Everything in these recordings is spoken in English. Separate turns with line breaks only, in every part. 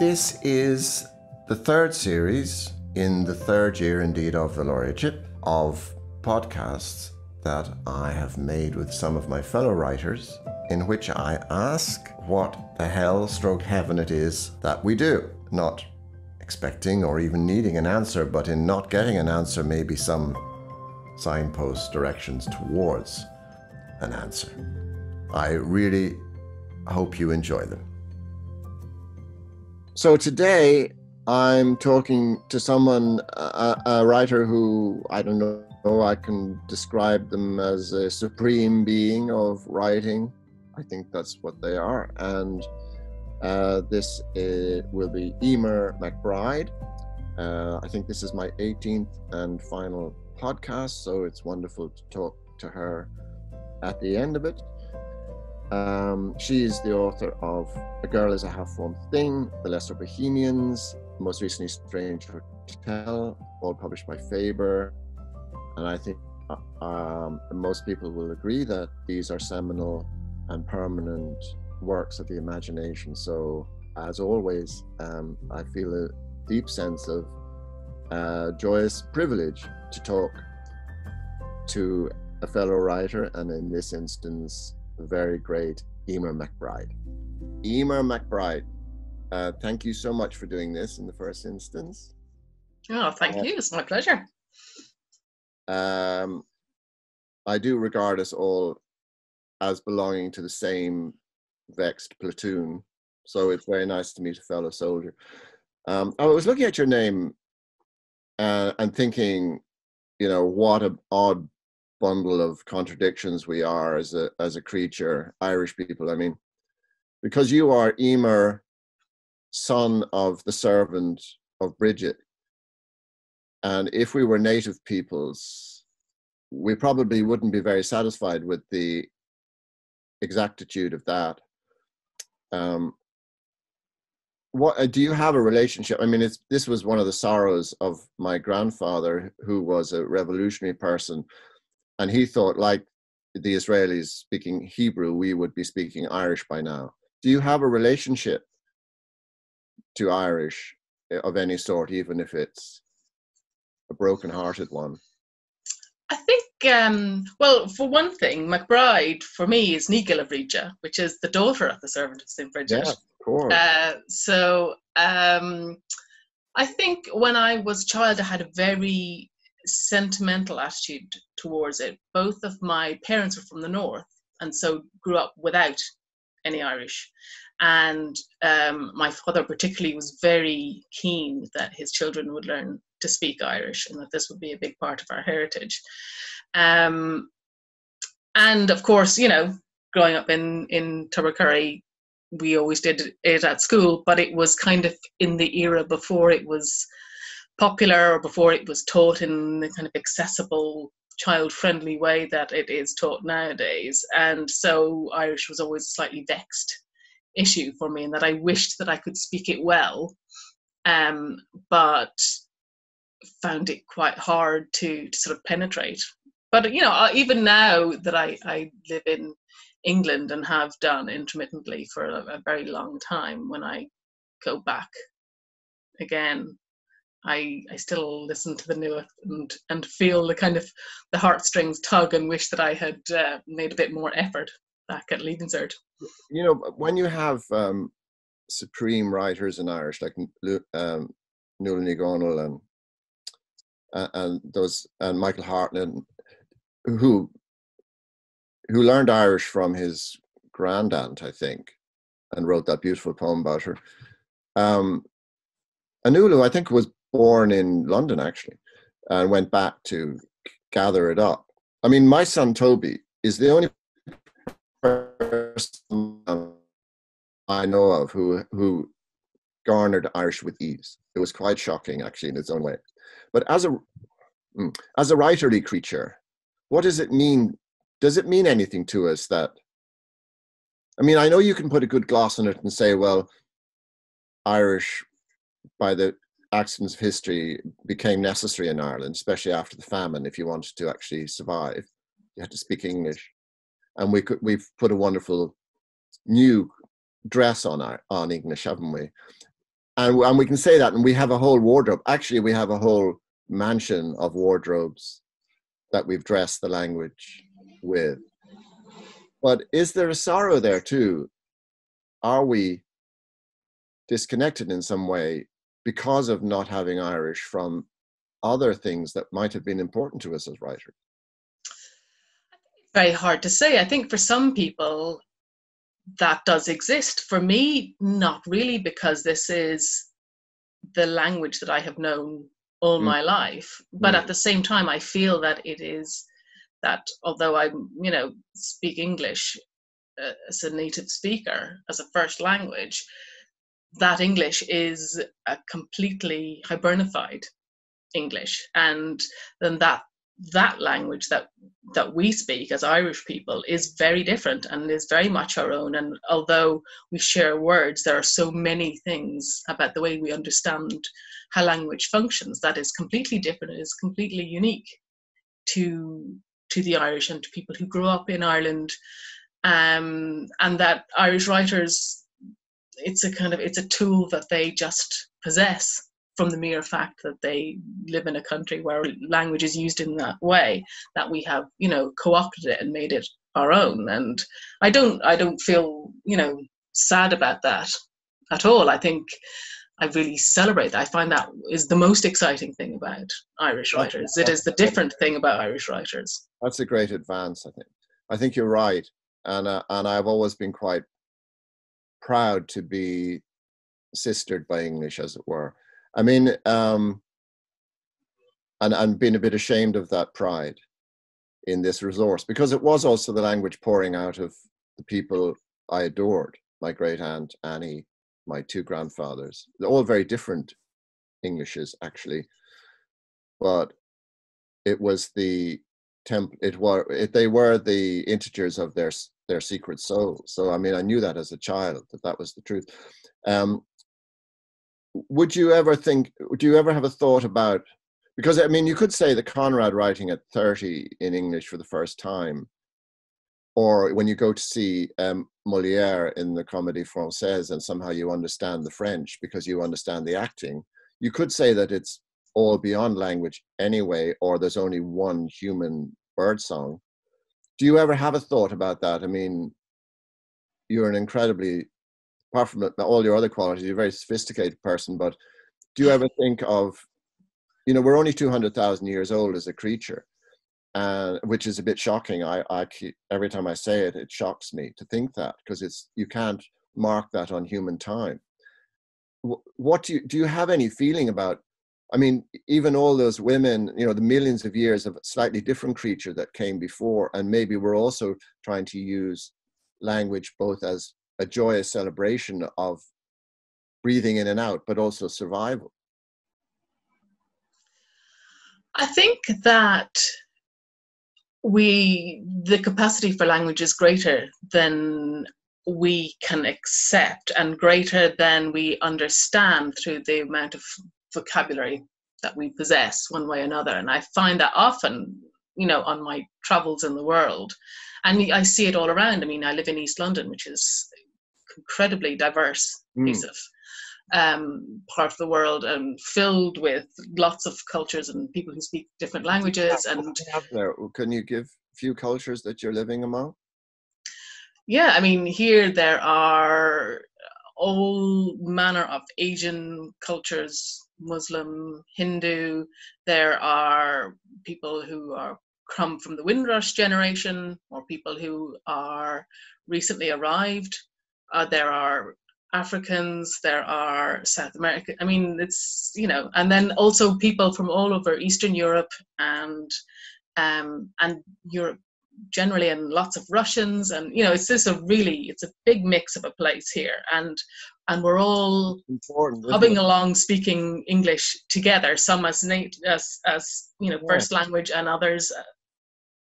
This is the third series in the third year, indeed, of the Laureate of podcasts that I have made with some of my fellow writers, in which I ask what the hell stroke heaven it is that we do. Not expecting or even needing an answer, but in not getting an answer, maybe some signpost directions towards an answer. I really hope you enjoy them. So today I'm talking to someone, a writer who, I don't know, I can describe them as a supreme being of writing. I think that's what they are. And this will be Eimear McBride. I think this is my 18th and final podcast, so it's wonderful to talk to her at the end of it. She is the author of A Girl is a Half-Formed Thing, The Lesser Bohemians, most recently Strange Hotel, all published by Faber. And I think most people will agree that these are seminal and permanent works of the imagination. So, as always, I feel a deep sense of joyous privilege to talk to a fellow writer, and in this instance, the very great Eimear McBride. Eimear McBride, thank you so much for doing this in the first instance.
Oh, thank you. It's my pleasure.
I do regard us all as belonging to the same vexed platoon, so it's very nice to meet a fellow soldier. I was looking at your name and thinking, you know, what an odd bundle of contradictions we are as a creature, Irish people. I mean, because you are Eimear, son of the servant of Bridget, and if we were native peoples, we probably wouldn't be very satisfied with the exactitude of that. What do you have a relationship? I mean, this was one of the sorrows of my grandfather, who was a revolutionary person, and he thought, like the Israelis speaking Hebrew, we would be speaking Irish by now. Do you have a relationship to Irish of any sort, even if it's a broken-hearted one?
I think, well, for one thing, McBride, for me, is Ní Gilabhride, which is the daughter of the servant of St. Bridget.
Yeah, of course.
So I think when I was a child, I had a very sentimental attitude towards it. Both of my parents were from the north, and so grew up without any Irish. And my father particularly was very keen that his children would learn to speak Irish, and that this would be a big part of our heritage. And of course, you know, growing up in Tubbercurry, we always did it at school, but it was kind of in the era before it was popular, or before it was taught in the kind of accessible, child-friendly way that it is taught nowadays. And so Irish was always a slightly vexed issue for me, and that I wished that I could speak it well, but found it quite hard to sort of penetrate. But, you know, even now that I live in England and have done intermittently for a very long time, when I go back again, I still listen to the new and feel the kind of the heartstrings tug, and wish that I had made a bit more effort back at Leaving Cert.
You know, when you have supreme writers in Irish like Nuala Ní Dhomhnaill and Michael Hartnett, who learned Irish from his grandaunt, I think, and wrote that beautiful poem about her. Nuala, I think, was born in London, actually, and went back to gather it up. I mean, my son Toby is the only person I know of who garnered Irish with ease. It was quite shocking, actually, in its own way. But as a writerly creature, what does it mean? Does it mean anything to us that, I mean, I know you can put a good gloss on it and say, well, Irish, by the accidents of history, became necessary in Ireland, especially after the famine. If you wanted to actually survive, you had to speak English. And we've put a wonderful new dress on English, haven't we? And we can say that, and we have a whole wardrobe. Actually, we have a whole mansion of wardrobes that we've dressed the language with. But is there a sorrow there too? Are we disconnected in some way because of not having Irish from other things that might have been important to us as writers?
Very hard to say. I think for some people that does exist. For me, not really, because this is the language that I have known all
Mm,
my life. But
mm,
at the same time, I feel that it is that although I, speak English as a native speaker, as a first language, that English is a completely hibernified English, and then that language that we speak as Irish people is very different and is very much our own. And although we share words, there are so many things about the way we understand how language functions that is completely different. It is completely unique to the Irish and to people who grew up in Ireland, and that Irish writers, it's a tool that they just possess from the mere fact that they live in a country where language is used in that way, that we have, co-opted it and made it our own. And I don't feel, sad about that at all. I think I really celebrate that. I find that is the most exciting thing about Irish writers. It is the different thing about Irish writers.
That's a great advance, I think. I think you're right. And I've always been quite proud to be sistered by English, as it were. I mean, and being a bit ashamed of that pride in this resource, because it was also the language pouring out of the people I adored. My great aunt Annie, my two grandfathers. They're all very different Englishes, actually, but it was the they were the integers of their secret soul. So I mean, I knew that as a child, that was the truth. Do you ever have a thought about, because I mean, you could say that Conrad writing at 30 in English for the first time, or when you go to see Molière in the Comédie Française and somehow you understand the French because you understand the acting, you could say that it's all beyond language anyway, or there's only one human birdsong. Do you ever have a thought about that? I mean, you're an incredibly, apart from all your other qualities, you're a very sophisticated person, but do you ever think of, we're only 200,000 years old as a creature, which is a bit shocking. I every time I say it, it shocks me to think that, because you can't mark that on human time. What do you have any feeling about? I mean, even all those women, the millions of years of slightly different creature that came before, and maybe we're also trying to use language both as a joyous celebration of breathing in and out, but also survival.
I think that the capacity for language is greater than we can accept and greater than we understand through the amount of vocabulary that we possess one way or another. And I find that often, on my travels in the world, and I see it all around. I mean, I live in East London, which is incredibly diverse piece of part of the world, and filled with lots of cultures and people who speak different languages. And
can you give a few cultures that you're living among?
Yeah, I mean, here there are all manner of Asian cultures, Muslim, Hindu. There are people who come from the Windrush generation, or people who are recently arrived. There are Africans, there are South American. I mean, it's, and then also people from all over Eastern Europe and Europe generally, and lots of Russians, and it's just it's a big mix of a place here, and we're all hubbing along speaking English together, some as first language, and others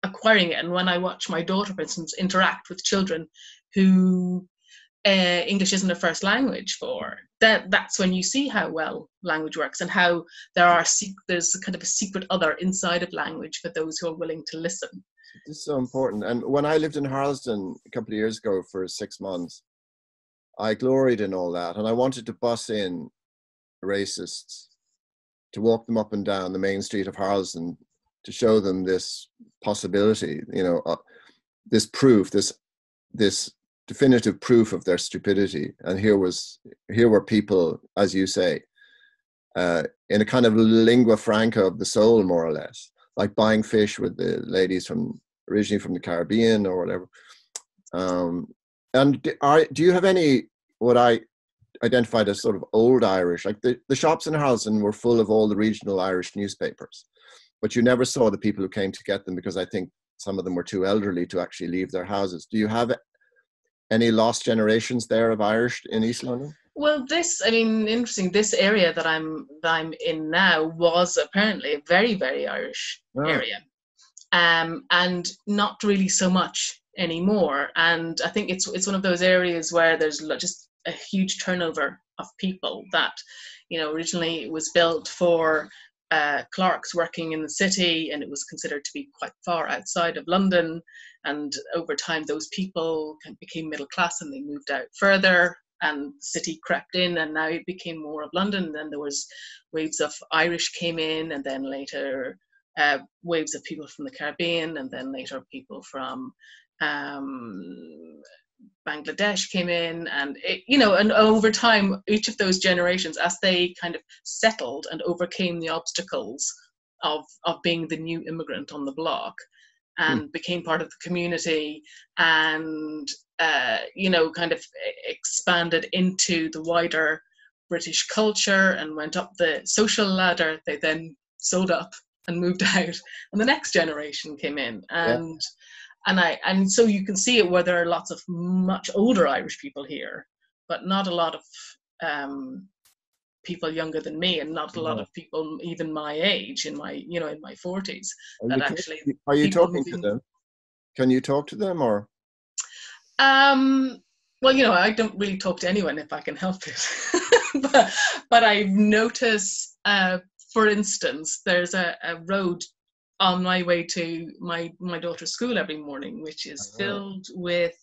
acquiring it. And when I watch my daughter, for instance, interact with children who English isn't a first language for, that's when you see how well language works, and how there's kind of a secret other inside of language for those who are willing to listen.
This is so important. And when I lived in Harlesden a couple of years ago for 6 months, I gloried in all that, and I wanted to bus in racists, to walk them up and down the main street of Harlesden, to show them this possibility, this proof, this definitive proof of their stupidity. And here were people, as you say, in a kind of lingua franca of the soul, more or less, like buying fish with the ladies originally from the Caribbean or whatever. And do you have any, what I identified as sort of old Irish, like the shops in Harlesden were full of all the regional Irish newspapers, but you never saw the people who came to get them, because I think some of them were too elderly to actually leave their houses. Do you have any lost generations there of Irish in East London?
Well, interesting. This area that I'm in now was apparently a very, very Irish area, and not really so much anymore. And I think it's one of those areas where there's just a huge turnover of people that, originally it was built for clerks working in the city, and it was considered to be quite far outside of London. And over time, those people became middle class and they moved out further, and the city crept in, and now it became more of London. Then there was waves of Irish came in, and then later waves of people from the Caribbean, and then later people from Bangladesh came in, and and over time, each of those generations, as they kind of settled and overcame the obstacles of being the new immigrant on the block, and became part of the community, and kind of expanded into the wider British culture and went up the social ladder, they then sold up and moved out, and the next generation came in, and so you can see it where there are lots of much older Irish people here, but not a lot of people younger than me, and not a lot of people even my age, in my 40s.
Are you talking to them? Can you talk to them, or?
Well, I don't really talk to anyone if I can help it. but I've noticed, for instance, there's a road on my way to my daughter's school every morning, which is filled with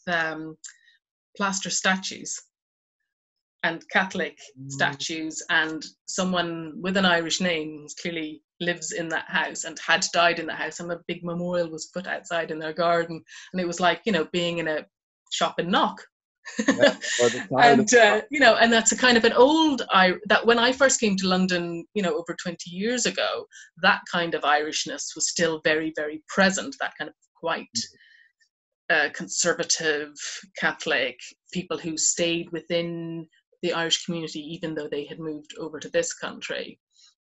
plaster statues and Catholic statues, and someone with an Irish name clearly lives in that house and had died in that house, and a big memorial was put outside in their garden, and it was like being in a shop in Knock. And and that's a kind of an old that when I first came to London, over 20 years ago, that kind of Irishness was still very, very present. That kind of quite conservative Catholic people who stayed within the Irish community, even though they had moved over to this country,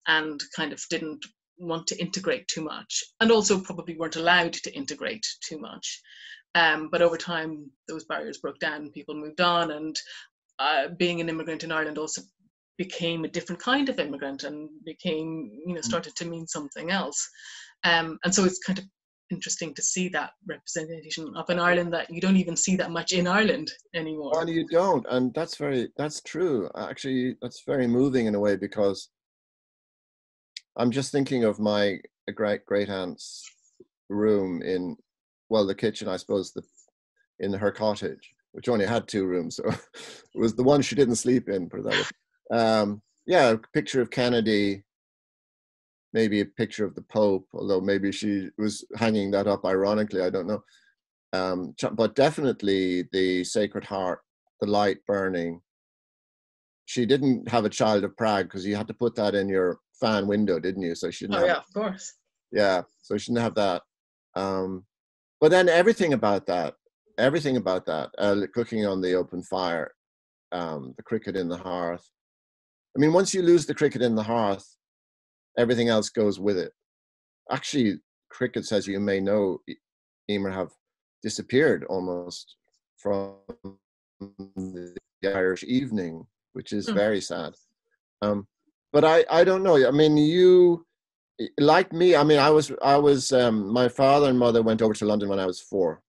and kind of didn't want to integrate too much, and also probably weren't allowed to integrate too much. But over time, those barriers broke down, people moved on, and being an immigrant in Ireland also became a different kind of immigrant, and became, started to mean something else. And so it's kind of interesting to see that representation of an Ireland that you don't even see that much in Ireland anymore.
Well, you don't, and that's true. Actually, that's very moving in a way, because I'm just thinking of my great aunt's room in, well, the kitchen, I suppose, in her cottage, which only had 2 rooms, so it was the one she didn't sleep in, put it that way. A picture of Kennedy, maybe a picture of the Pope, although maybe she was hanging that up ironically, I don't know. But definitely the Sacred Heart, the light burning. She didn't have a Child of Prague, because you had to put that in your fan window, didn't you? So she didn't
of course.
Yeah, so she didn't have that. But then everything about that, cooking on the open fire, the cricket in the hearth. I mean, once you lose the cricket in the hearth, everything else goes with it. Actually, crickets, as you may know, Eimear, have disappeared almost from the Irish evening, which is very sad. But I don't know. I mean, you, like me, I mean, I was my father and mother went over to London when I was 4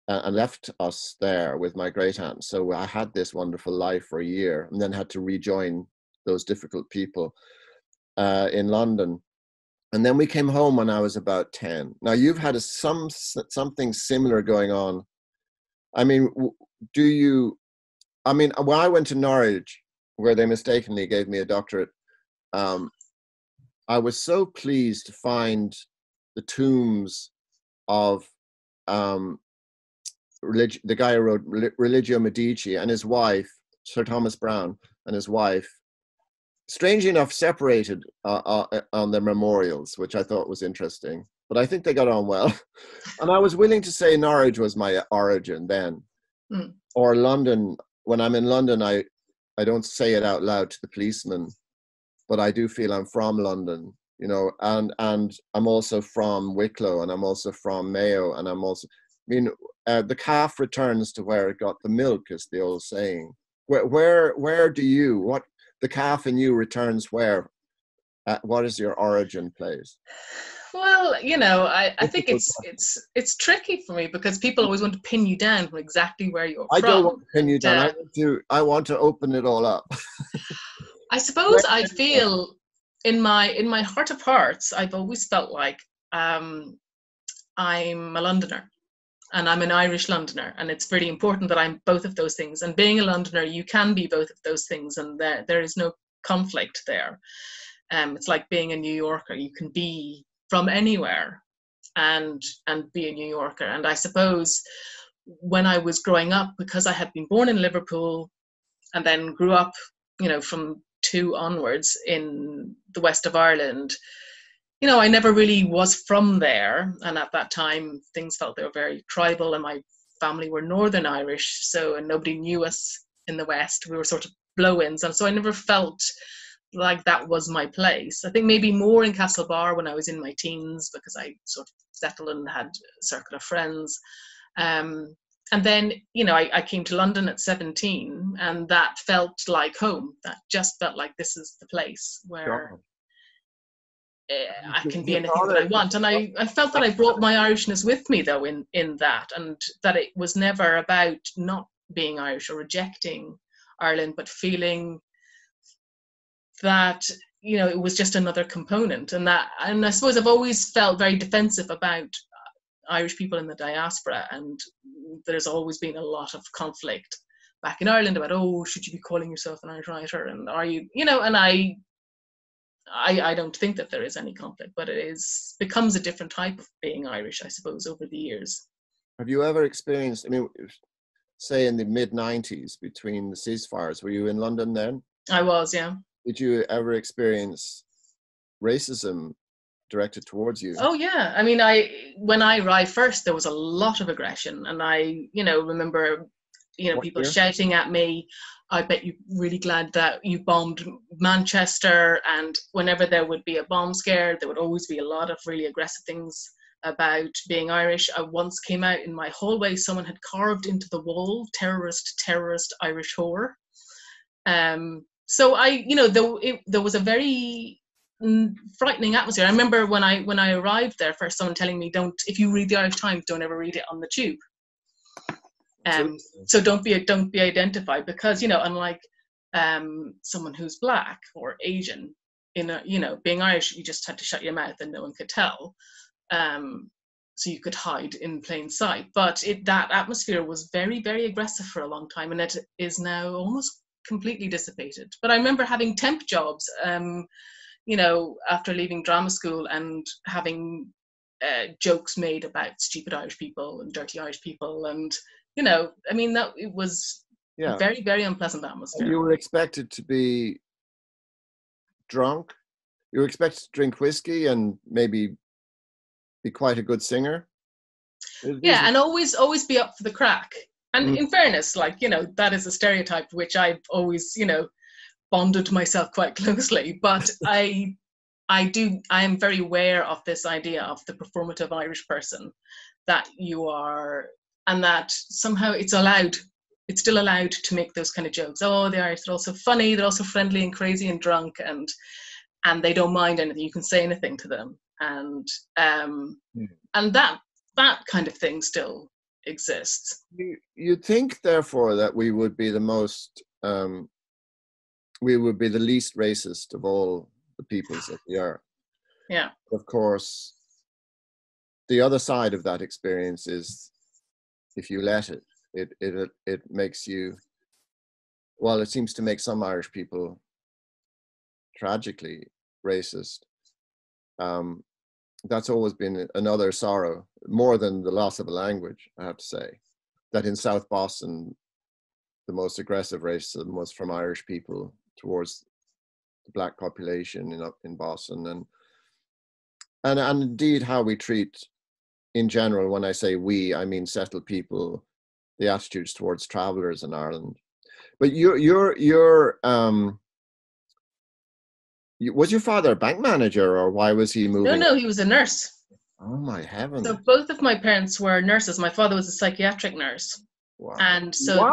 and left us there with my great aunt. So I had this wonderful life for a year, and then had to rejoin those difficult people in London. And then we came home when I was about 10. Now, you've had something similar going on. I mean, when I went to Norwich, where they mistakenly gave me a doctorate, I was so pleased to find the tombs of the guy who wrote Religio Medici and his wife, Sir Thomas Browne, and his wife, strangely enough, separated on their memorials, which I thought was interesting. But I think they got on well. And I was willing to say Norwich was my origin then. Or London. When I'm in London, I don't say it out loud to the policeman, but I do feel I'm from London, you know, and I'm also from Wicklow, and I'm also from Mayo, and I'm also, I mean, the calf returns to where it got the milk, is the old saying. Where do you, what, the calf in you returns where? What is your origin place?
Well, you know, I think it's tricky for me because people always want to pin you down from exactly where you're from.
I don't want to pin you down. I want to open it all up.
I suppose I feel in my heart of hearts, I've always felt like I'm a Londoner. And I'm an Irish Londoner, and it's pretty important that I'm both of those things. And being a Londoner, you can be both of those things, and there is no conflict there. It's like being a New Yorker. You can be from anywhere and be a New Yorker. And I suppose when I was growing up, because I had been born in Liverpool and then grew up, you know, from 2 onwards in the west of Ireland, you know, I never really was from there. And at that time, things felt they were very tribal, and my family were Northern Irish. So, and nobody knew us in the West. We were sort of blow-ins. And so I never felt like that was my place. I think maybe more in Castlebar when I was in my teens, because I sort of settled and had a circle of friends. And then, you know, I came to London at 17, and that felt like home. That just felt like this is the place where I can be anything that I want. And I felt that I brought my Irishness with me, though, in that, and that it was never about not being Irish or rejecting Ireland, but feeling that, you know, it was just another component. And I suppose I've always felt very defensive about Irish people in the diaspora, and there's always been a lot of conflict back in Ireland about, oh, should you be calling yourself an Irish writer, and are you, you know, and I don't think that there is any conflict, but it becomes a different type of being Irish, I suppose, over the years.
Have you ever experienced, I mean, say in the mid-90s between the ceasefires, were you in London then?
I was, yeah.
Did you ever experience racism directed towards you?
Oh yeah, I mean, when I arrived first, there was a lot of aggression, and I, you know, remember, you know, people shouting at me, I bet you're really glad that you bombed Manchester. And whenever there would be a bomb scare, there would always be a lot of really aggressive things about being Irish. I once came out in my hallway, someone had carved into the wall, terrorist, Irish whore. So I, you know, there was a very frightening atmosphere. I remember when I arrived there first, someone telling me, if you read the Irish Times, don't ever read it on the tube. So don't be identified, because, you know, unlike someone who's black or Asian, you know, being Irish, you just had to shut your mouth and no one could tell. So you could hide in plain sight. But that atmosphere was very, very aggressive for a long time, and it is now almost completely dissipated. But I remember having temp jobs, you know, after leaving drama school, and having jokes made about stupid Irish people and dirty Irish people, and, you know, I mean, that it was a very, very unpleasant atmosphere.
You were expected to be drunk. You were expected to drink whiskey and maybe be quite a good singer.
Yeah, and always be up for the crack. And in fairness, like, you know, that is a stereotype which I've always, you know, bonded myself quite closely. But I am very aware of this idea of the performative Irish person, that you are, and that somehow it's still allowed to make those kind of jokes. Oh, the Irish, they're also funny, they're also friendly and crazy and drunk, and they don't mind anything. You can say anything to them. And that kind of thing still exists.
You think, therefore, that we would be the least racist of all the peoples of the earth.
Yeah.
Of course, the other side of that experience is, if you let it makes you, well, it seems to make some Irish people tragically racist. That's always been another sorrow, more than the loss of a language, I have to say. That in South Boston, the most aggressive racism was from Irish people towards the black population in Boston, and indeed how we treat, in general, when I say we, I mean settled people, the attitudes towards travelers in Ireland. But was your father a bank manager, or why was he moving?
No, he was a nurse.
Oh my heavens!
So both of my parents were nurses. My father was a psychiatric nurse,
Wow.
and so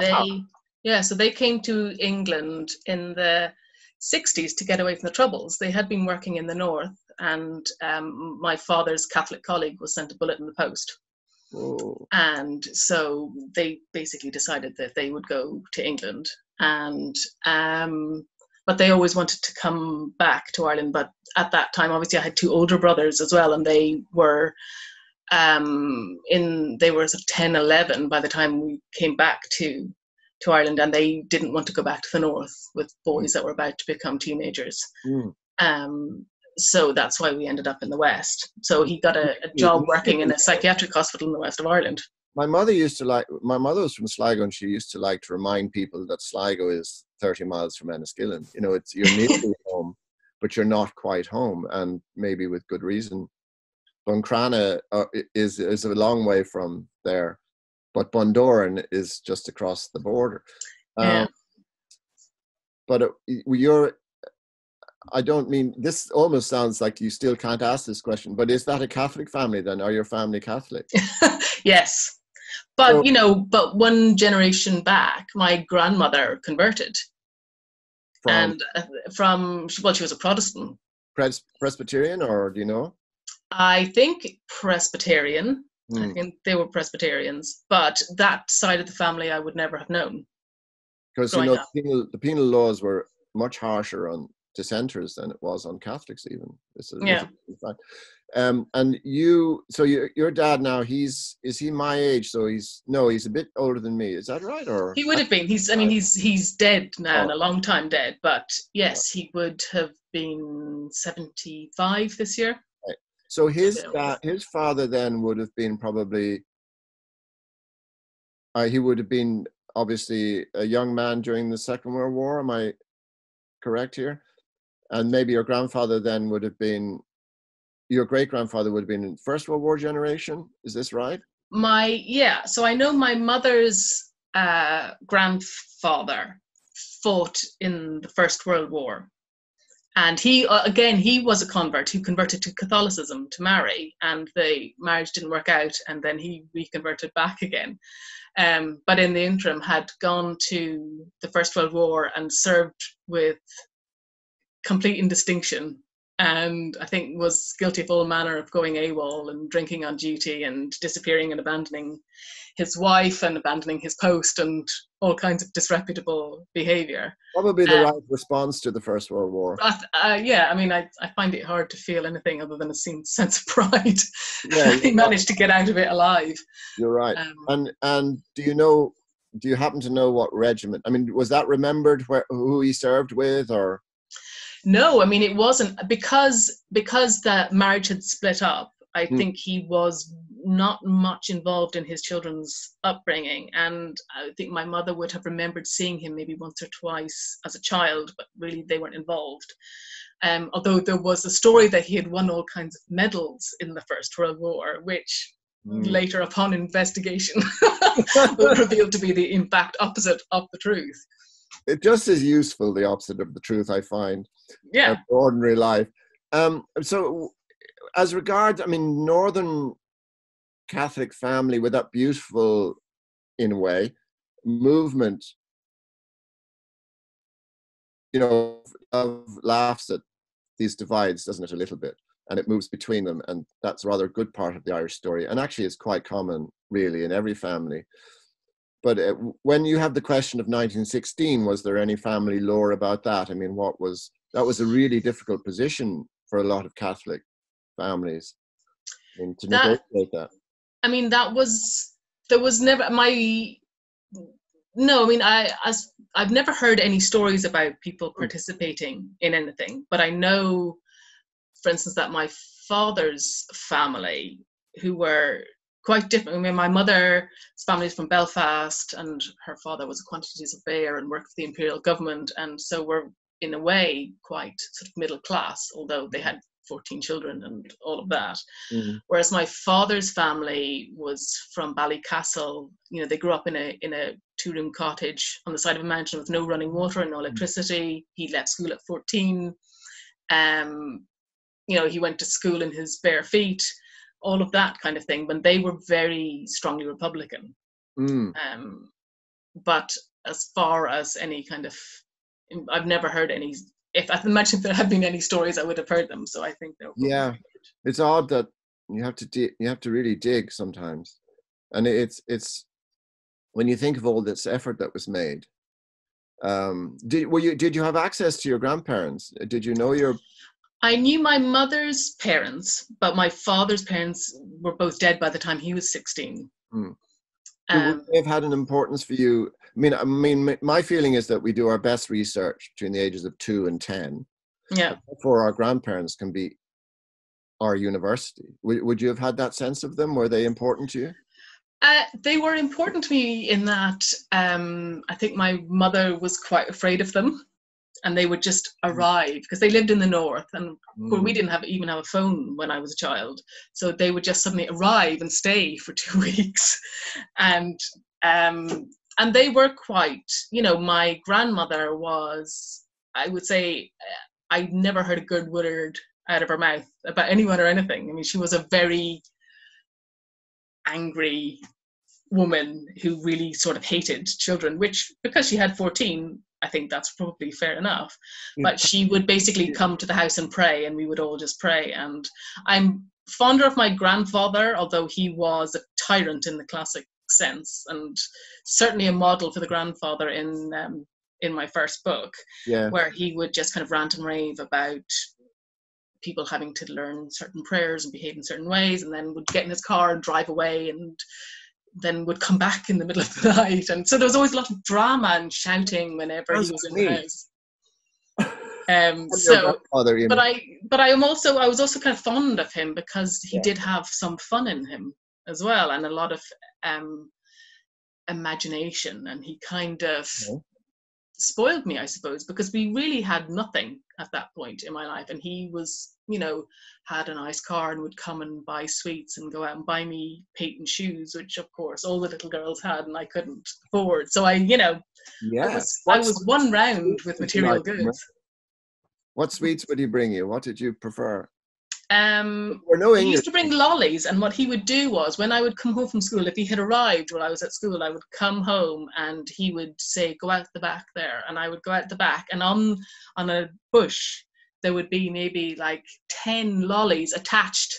they came to England in the 60s to get away from the Troubles. They had been working in the north, and my father's Catholic colleague was sent a bullet in the post.
Whoa.
And so they basically decided that they would go to England, and but they always wanted to come back to Ireland. But at that time, obviously, I had two older brothers as well, and they were sort of 10, 11 by the time we came back to Ireland, and they didn't want to go back to the north with boys that were about to become teenagers. So that's why we ended up in the west. So he got a job working in a psychiatric hospital in the west of Ireland.
My mother was from Sligo, and she used to like to remind people that Sligo is 30 miles from Enniskillen. You know, you're nearly home, but you're not quite home, and maybe with good reason. Buncrana is a long way from there, but Bundoran is just across the border.
Yeah.
But I don't mean, this almost sounds like you still can't ask this question, but is that a Catholic family then? Are your family Catholic?
Yes. But, but one generation back, my grandmother converted. She was a Protestant.
Presbyterian, or do you know?
I think Presbyterian. I think they were Presbyterians, but that side of the family I would never have known.
Because, the penal laws were much harsher on dissenters than it was on Catholics even. And your dad now, is he my age? So he's a bit older than me. Is that right? Or
he would have been. He's dead now, and a long time dead. But yes, he would have been 75 this year.
Right. So his father then would have been probably. He would have been obviously a young man during the Second World War. Am I correct here? And maybe your grandfather then would have been, your great-grandfather would have been in First World War generation. Is this right?
So I know my mother's grandfather fought in the First World War. And he was a convert who converted to Catholicism to marry, and the marriage didn't work out, and then he reconverted back again. But in the interim had gone to the First World War and served with complete indistinction, and I think was guilty of all manner of going AWOL and drinking on duty and disappearing and abandoning his wife and abandoning his post and all kinds of disreputable behaviour.
Probably the right response to the First World War.
I find it hard to feel anything other than a sense of pride. Yeah, he managed to get out of it alive.
You're right. And do you happen to know what regiment? I mean, was that remembered who he served with, or?
No, it wasn't, because the marriage had split up. I think he was not much involved in his children's upbringing, and I think my mother would have remembered seeing him maybe once or twice as a child, but really they weren't involved. Although there was a story that he had won all kinds of medals in the First World War, which later upon investigation was revealed to be the in fact opposite of the truth.
It just is useful, the opposite of the truth, I find.
Yeah.
For ordinary life. So as regards, Northern Catholic family with that beautiful, in a way, movement, laughs at these divides, doesn't it, a little bit? And it moves between them. And that's a rather good part of the Irish story. And actually it's quite common, really, in every family. But when you have the question of 1916, was there any family lore about that? That was a really difficult position for a lot of Catholic families to negotiate that.
There was never, No, I mean, I've never heard any stories about people participating in anything, but I know, for instance, that my father's family, who were quite different. I mean, my mother's family is from Belfast, and her father was a quantity surveyor and worked for the imperial government, and so we're in a way quite sort of middle class, although they had 14 children and all of that.
Mm.
Whereas my father's family was from Ballycastle. You know, they grew up in a 2-room cottage on the side of a mountain with no running water and no electricity. He left school at 14. You know, he went to school in his bare feet, all of that kind of thing. But they were very strongly Republican.
Mm.
But as far as any kind of, I've never heard any. If I imagine if there had been any stories, I would have heard them. So I think they're
Yeah, it's odd that you have to really dig sometimes, and it's when you think of all this effort that was made. Did you have access to your grandparents? Did you know your?
I knew my mother's parents, but my father's parents were both dead by the time he was 16.
Hmm. Would they have had an importance for you? I mean, my feeling is that we do our best research between the ages of 2 and 10.
Yeah.
For our grandparents can be our university. Would you have had that sense of them? Were they important to you?
They were important to me in that I think my mother was quite afraid of them, and they would just arrive because they lived in the north, and we didn't even have a phone when I was a child, so they would just suddenly arrive and stay for 2 weeks, and they were quite, you know, my grandmother was, I would say, I never heard a good word out of her mouth about anyone or anything. I mean, she was a very angry woman who really sort of hated children, which, because she had 14, I think that's probably fair enough. But she would basically come to the house and pray, and we would all just pray. And I'm fonder of my grandfather, although he was a tyrant in the classic sense, and certainly a model for the grandfather in my first book, where he would just kind of rant and rave about people having to learn certain prayers and behave in certain ways, and then would get in his car and drive away, and then would come back in the middle of the night. And so there was always a lot of drama and shouting whenever he was in the house. But I was also kind of fond of him because he did have some fun in him as well, and a lot of imagination, and he kind of spoiled me, I suppose, because we really had nothing at that point in my life, and he was, you know, had a nice car and would come and buy sweets and go out and buy me patent shoes, which of course all the little girls had and I couldn't afford. So I was one round with material goods.
What sweets would he bring you? What did you prefer?
He used to bring lollies, and what he would do was, when I would come home from school, if he had arrived while I was at school, I would come home and he would say, "Go out the back there," and I would go out the back, and on a bush there would be maybe like 10 lollies attached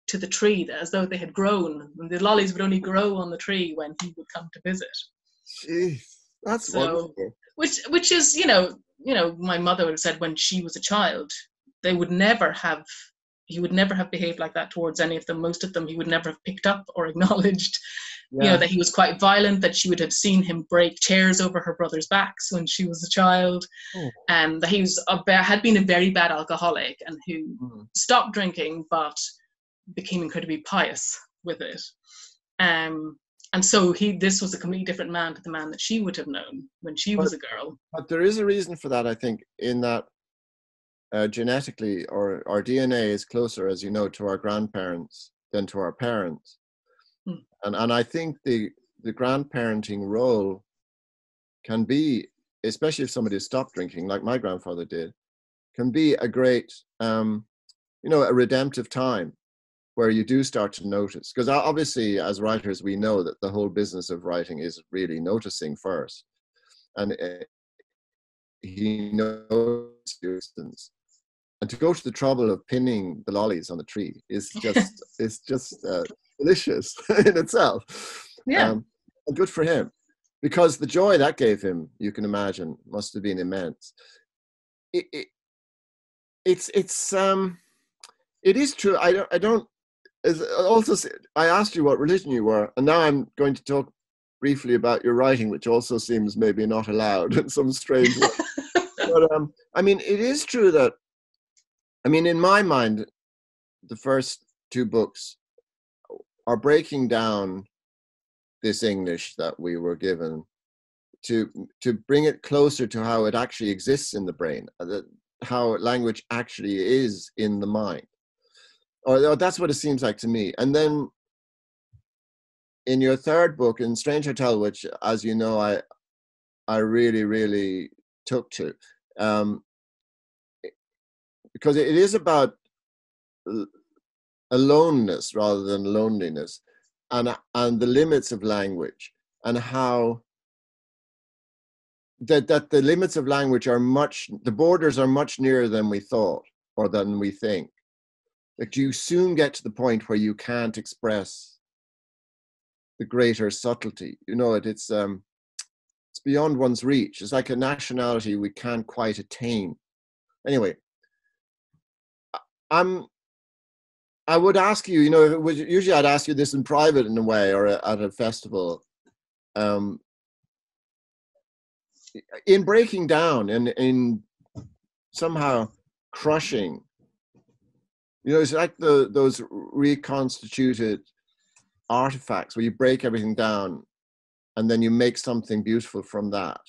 to the tree, as though they had grown, and the lollies would only grow on the tree when he would come to visit.
Jeez, that's wonderful.
Which is, you know, my mother would have said when she was a child, he would never have behaved like that towards any of them. Most of them he would never have picked up or acknowledged. You know, that he was quite violent, that she would have seen him break chairs over her brother's backs when she was a child, and that he had been a very bad alcoholic, and who stopped drinking but became incredibly pious with it. And so this was a completely different man to the man that she would have known when she was a girl.
But there is a reason for that, I think, in that genetically, or our DNA is closer, as you know, to our grandparents than to our parents. And I think the grandparenting role can be, especially if somebody has stopped drinking, like my grandfather did, can be a great, a redemptive time where you do start to notice. Because obviously, as writers, we know that the whole business of writing is really noticing first. And he knows your existence. And to go to the trouble of pinning the lollies on the tree is just delicious in itself.
Yeah.
And good for him, because the joy that gave him, you can imagine, must have been immense. It is true. I asked you what religion you were, and now I'm going to talk briefly about your writing, which also seems maybe not allowed in some strange way. But I mean, it is true that, I mean, in my mind, the first two books are breaking down this English that we were given to bring it closer to how it actually exists in the brain, how language actually is in the mind. Or that's what it seems like to me. And then in your third book, in Strange Hotel, which, as you know, I really, really took to, because it is about aloneness rather than loneliness, and the limits of language, and how that the limits of language are the borders are much nearer than we thought or than we think. Like, you soon get to the point where you can't express the greater subtlety. You know, it's beyond one's reach. It's like a nationality we can't quite attain. Anyway, I would ask you, you know, usually I'd ask you this in private in a way, or at a festival. In breaking down and in somehow crushing, you know, it's like those reconstituted artifacts where you break everything down and then you make something beautiful from that.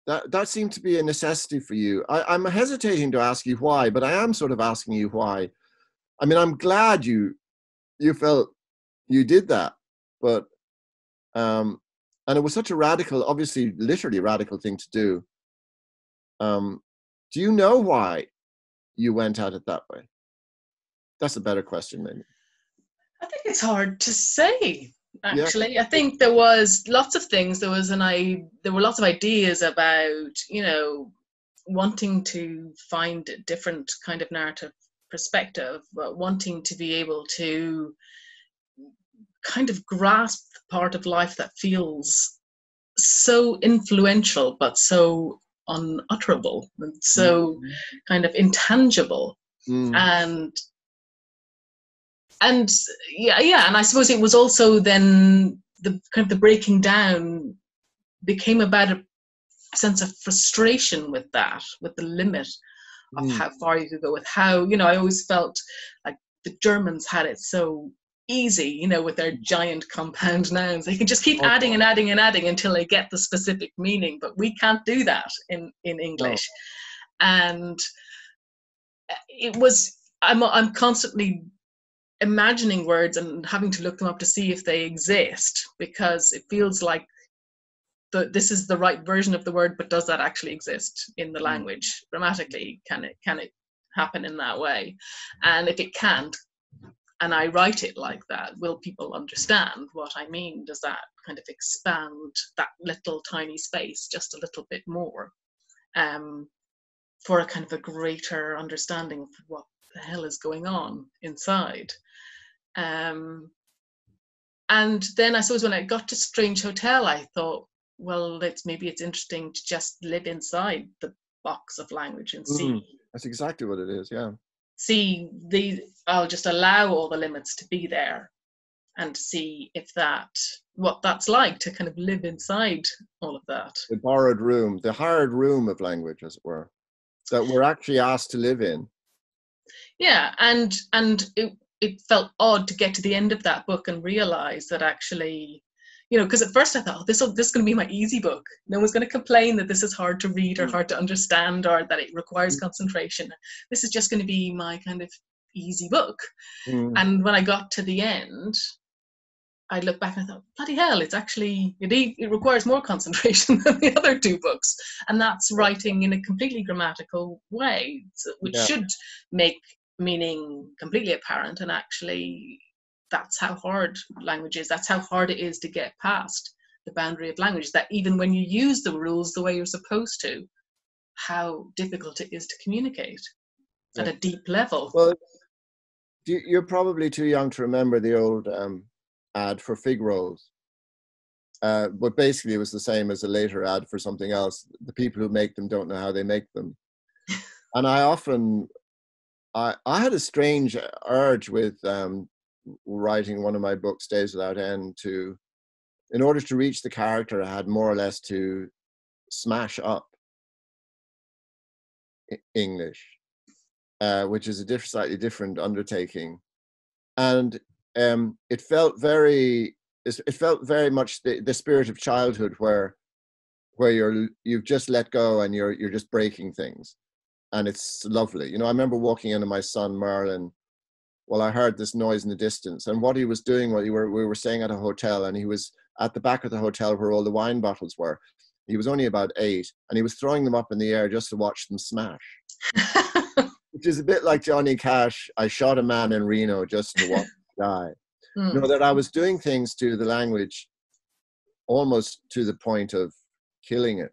That seemed to be a necessity for you. I'm hesitating to ask you why, but I am sort of asking you why. I mean, I'm glad you felt you did that, but and it was such a radical, obviously literally radical thing to do. Do you know why you went at it that way? That's a better question, maybe.
I think it's hard to say, actually. Yeah. I think there was lots of things. There were lots of ideas about, you know, wanting to find a different kind of narrative perspective, but wanting to be able to kind of grasp the part of life that feels so influential but so unutterable and so kind of intangible. And yeah, and I suppose it was also then the kind of the breaking down became about a sense of frustration with that, with the limit of how far you could go, with how, you know, I always felt like the Germans had it so easy, you know, with their giant compound nouns. They can just keep adding and adding and adding until they get the specific meaning, but we can't do that in English. No. And it was, I'm constantly imagining words and having to look them up to see if they exist, because it feels like this is the right version of the word, but does that actually exist in the language grammatically? Can it happen in that way? And if it can't, and I write it like that, will people understand what I mean? Does that kind of expand that little tiny space just a little bit more, for a kind of a greater understanding of what the hell is going on inside? And then I suppose when I got to Strange Hotel, I thought, well, maybe it's interesting to just live inside the box of language and see.
That's exactly what it is, yeah.
See, I'll just allow all the limits to be there and see if what that's like to kind of live inside all of that.
The borrowed room, the hired room of language, as it were, that we're actually asked to live in.
Yeah, and it felt odd to get to the end of that book and realize that actually, you know, because at first I thought, this is going to be my easy book. No one's going to complain that this is hard to read or hard to understand or that it requires concentration. This is just going to be my kind of easy book. And when I got to the end, I looked back and I thought, bloody hell, it's actually, it requires more concentration than the other two books. And that's writing in a completely grammatical way, which should make meaning completely apparent. And actually, that's how hard language is. That's how hard it is to get past the boundary of language, that even when you use the rules the way you're supposed to, how difficult it is to communicate at a deep level.
Well, you're probably too young to remember the old ad for fig rolls. But basically it was the same as a later ad for something else. The people who make them don't know how they make them. And I had a strange urge with writing one of my books, Days Without End, in order to reach the character, I had more or less to smash up English, which is a slightly different undertaking. And it felt very much the spirit of childhood, where you've just let go and you're just breaking things, and it's lovely. I remember walking into my son Merlin. Well, I heard this noise in the distance, and what he was doing, we were staying at a hotel, and he was at the back of the hotel where all the wine bottles were. He was only about 8, and he was throwing them up in the air just to watch them smash. Which is a bit like Johnny Cash, I shot a man in Reno just to watch him die. That I was doing things to the language almost to the point of killing it.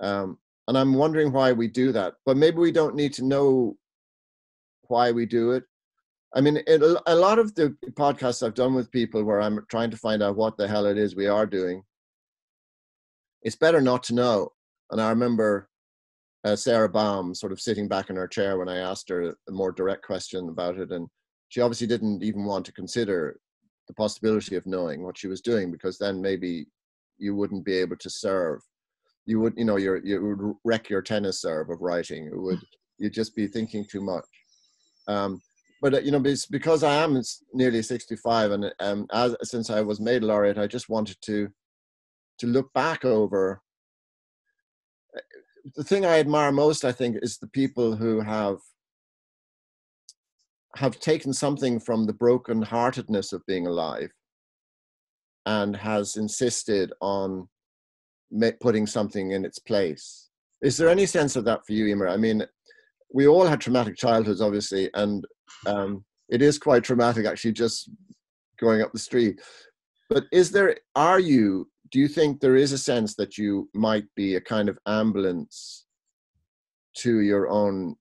And I'm wondering why we do that. But maybe we don't need to know why we do it. I mean, a lot of the podcasts I've done with people where I'm trying to find out what the hell it is we are doing, it's better not to know. And I remember Sarah Baum sort of sitting back in her chair when I asked her a more direct question about it. And she obviously didn't even want to consider the possibility of knowing what she was doing, because then maybe you wouldn't be able to serve. You would, you would wreck your tennis serve of writing. You'd just be thinking too much. But because I am nearly 65, and since I was made laureate, I just wanted to look back over. The thing I admire most, I think, is the people who have taken something from the broken-heartedness of being alive and has insisted on putting something in its place. Is there any sense of that for you, Eimear? I mean, we all had traumatic childhoods, obviously, and it is quite traumatic actually just going up the street. But do you think there is a sense that you might be a kind of ambulance to your own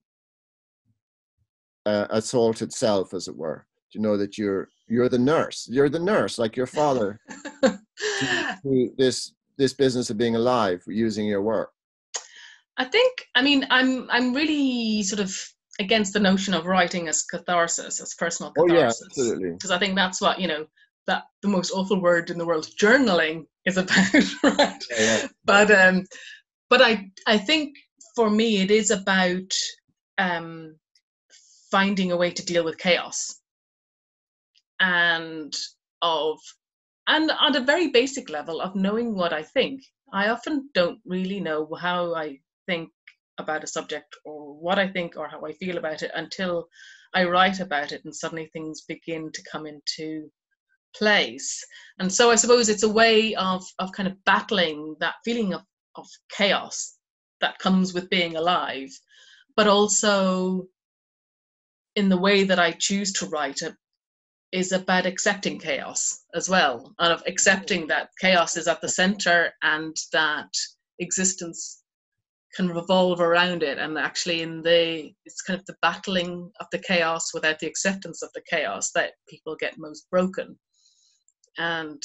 assaulted self, as it were? Do you know that you're the nurse? You're the nurse, like your father, to this business of being alive using your work.
I'm really sort of against the notion of writing as catharsis, as personal catharsis.
Oh yeah, absolutely.
Because I think that's what, that the most awful word in the world, journaling, is about, right?
Yeah.
But I think for me it is about finding a way to deal with chaos, and on a very basic level of knowing what I think. I often don't really know how I think about a subject or what I think or how I feel about it until I write about it, and suddenly things begin to come into place. And so I suppose it's a way of kind of battling that feeling of chaos that comes with being alive, but also in the way that I choose to write it is about accepting chaos as well, and of accepting that chaos is at the center and that existence can revolve around it. And actually it's kind of the battling of the chaos without the acceptance of the chaos that people get most broken. And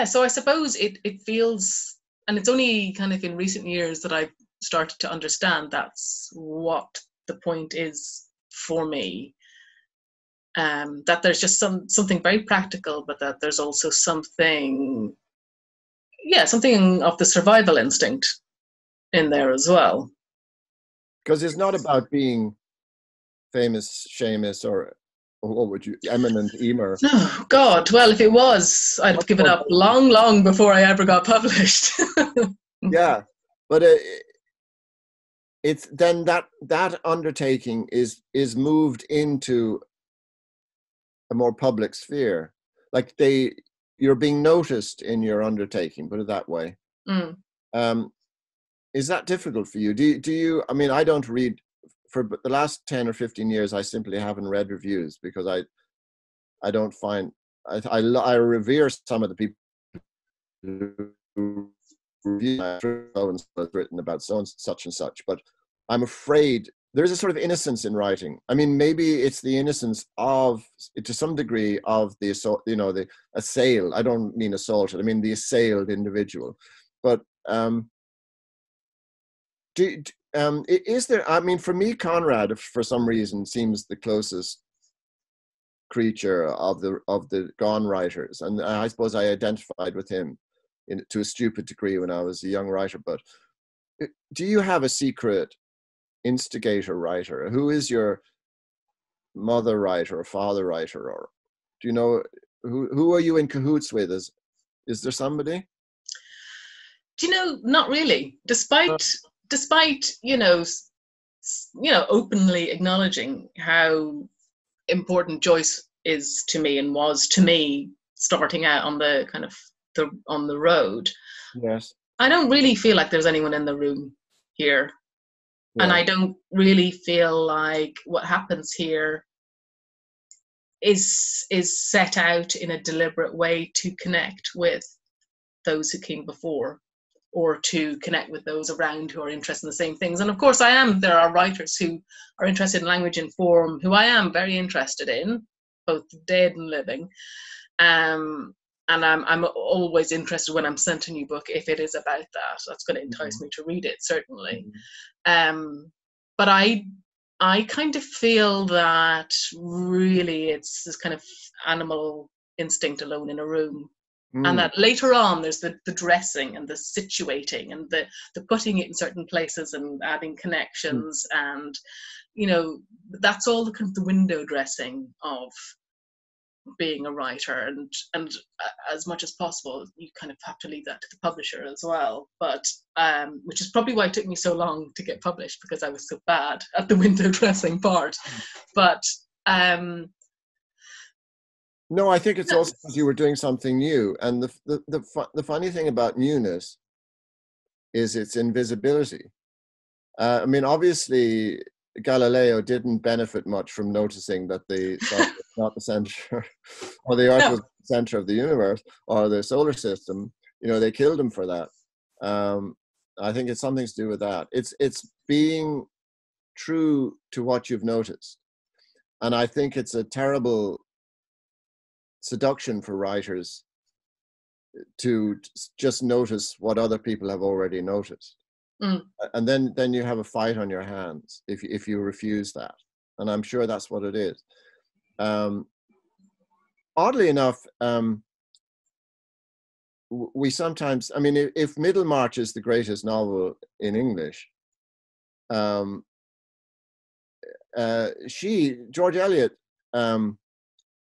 so I suppose it feels, and it's only kind of in recent years that I've started to understand that's what the point is for me, that there's just something very practical, but that there's also something of the survival instinct in there as well.
Because it's not about being famous, Seamus, or what would you, eminent Eimear.
Oh God! Well, if it was, I'd have given up long before I ever got published.
Yeah, but it's then that undertaking is moved into a more public sphere. Like you're being noticed in your undertaking, put it that way. Is that difficult for you? Do you? I mean, I don't read. For the last 10 or 15 years, I simply haven't read reviews because I don't find I revere some of the people who review so and so has written about so and such and such, but I'm afraid there's a sort of innocence in writing. I mean, maybe it's the innocence of, to some degree, of the assault, the assailed. I don't mean assaulted. I mean the assailed individual. But Is there, I mean, for me, Conrad, for some reason, seems the closest creature of the gone writers, and I suppose I identified with him to a stupid degree when I was a young writer. But do you have a secret instigator writer? Who is your mother writer or father writer, or do you know who are you in cahoots with? Is there somebody?
Do you know? Not really. Despite openly acknowledging how important Joyce is to me and was to me starting out on the kind of on the road.
Yes.
I don't really feel like there's anyone in the room here. Yeah. And I don't really feel like what happens here is set out in a deliberate way to connect with those who came before, or to connect with those around who are interested in the same things. And of course there are writers who are interested in language and form, who I am very interested in, both dead and living. And I'm always interested when I'm sent a new book, if it is about that. That's going to entice me to read it, certainly. But I kind of feel that really it's this kind of animal instinct alone in a room. And that later on there's the dressing and the situating and the putting it in certain places and adding connections and that's all the kind of the window dressing of being a writer, and as much as possible you kind of have to leave that to the publisher as well, but which is probably why it took me so long to get published, because I was so bad at the window dressing part. But
no, I think it's also because you were doing something new, and the funny thing about newness is its invisibility. I mean, obviously Galileo didn't benefit much from noticing that the sun was not the center, or the Earth was the center of the universe, or the solar system. They killed him for that. I think it's something to do with that. It's being true to what you've noticed, and I think it's a terrible seduction for writers to just notice what other people have already noticed. And then you have a fight on your hands if you refuse that, and I'm sure that's what it is. Oddly enough, we sometimes, I mean, if Middlemarch is the greatest novel in English, George Eliot,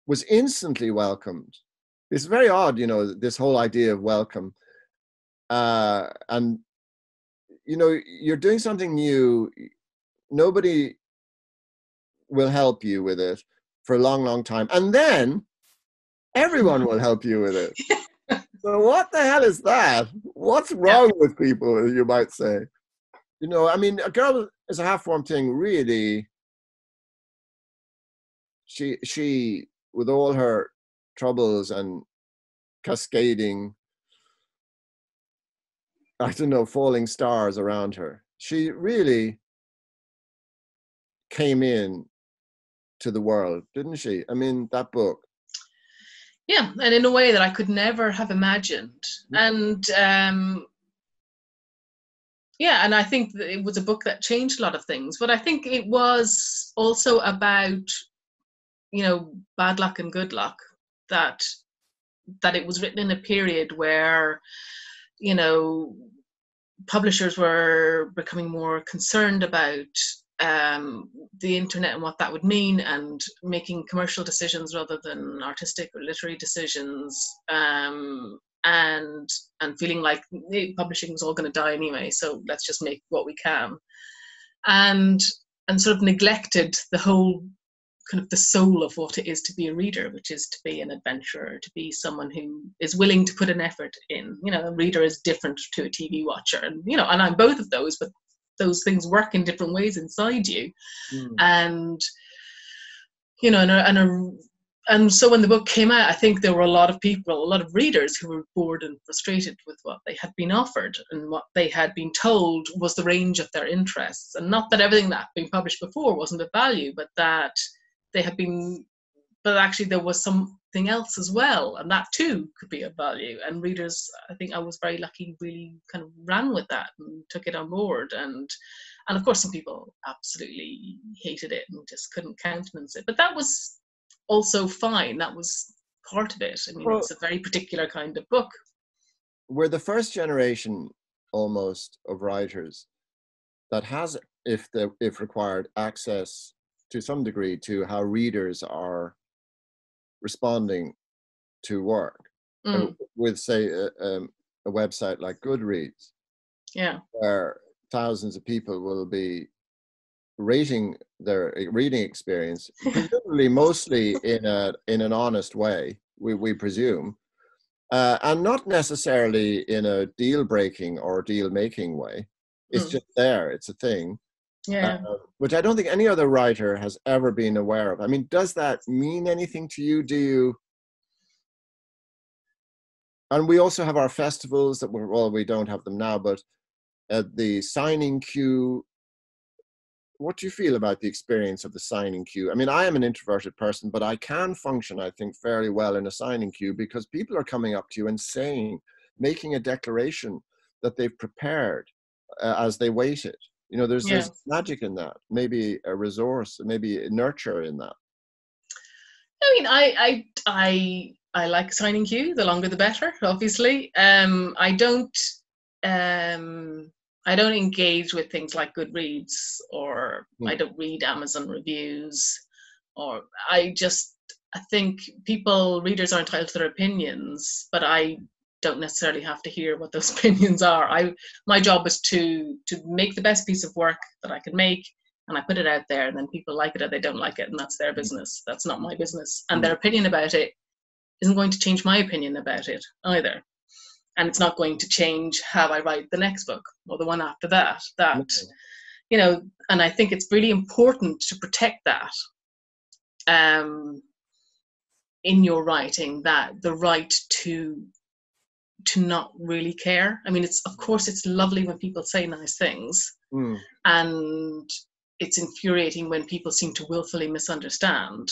was instantly welcomed. It's very odd, this whole idea of welcome, and you're doing something new. Nobody will help you with it for a long, long time. And then everyone will help you with it. So what the hell is that? What's wrong with people, you might say? I mean, A Girl is a Half-Formed Thing, really, she, with all her troubles and cascading, I don't know, falling stars around her, she really came in to the world, didn't she? I mean, that book.
Yeah, and in a way that I could never have imagined. And and I think that it was a book that changed a lot of things. But I think it was also about, bad luck and good luck, that it was written in a period where, publishers were becoming more concerned about the internet and what that would mean, and making commercial decisions rather than artistic or literary decisions, and feeling like publishing was all going to die anyway, so let's just make what we can, and sort of neglected the whole kind of the soul of what it is to be a reader, which is to be an adventurer, to be someone who is willing to put an effort in. A reader is different to a TV watcher, and and I'm both of those, but those things work in different ways inside you. And and so when the book came out, I think there were a lot of people, a lot of readers, who were bored and frustrated with what they had been offered and what they had been told was the range of their interests. And not that everything that had been published before wasn't of value, but that they had been, but actually there was everything else as well, and that too could be of value. And readers, I think I was very lucky, really kind of ran with that and took it on board. And of course some people absolutely hated it and just couldn't countenance it, but that was also fine. That was part of it. I mean,
Well,
it's a very particular kind of book.
we're the first generation almost of writers that has, if required, access to some degree to how readers are responding to work with, say, a website like Goodreads, where thousands of people will be rating their reading experience, presumably mostly in an honest way, we presume, and not necessarily in a deal-breaking or deal-making way. It's just there, it's a thing. Which I don't think any other writer has ever been aware of. I mean, does that mean anything to you? Do you? And we also have our festivals that we don't have them now, but the signing queue. What do you feel about the experience of the signing queue? I mean, I am an introverted person, but I can function, I think, fairly well in a signing queue because people are coming up to you and making a declaration that they've prepared as they waited. You know, there's magic in that, maybe a resource, maybe a nurture in that.
I mean, I like signing queue. The longer the better, obviously. I don't engage with things like Goodreads, or I don't read Amazon reviews, or I think readers are entitled to their opinions, but I don't necessarily have to hear what those opinions are. My job is to make the best piece of work that I can make, and I put it out there, and then people like it or they don't like it, and that's their business. That's not my business. And their opinion about it isn't going to change my opinion about it either. And it's not going to change how I write the next book or the one after that. You know, and I think it's really important to protect that in your writing, that the right to not really care. I mean, of course it's lovely when people say nice things, and it's infuriating when people seem to willfully misunderstand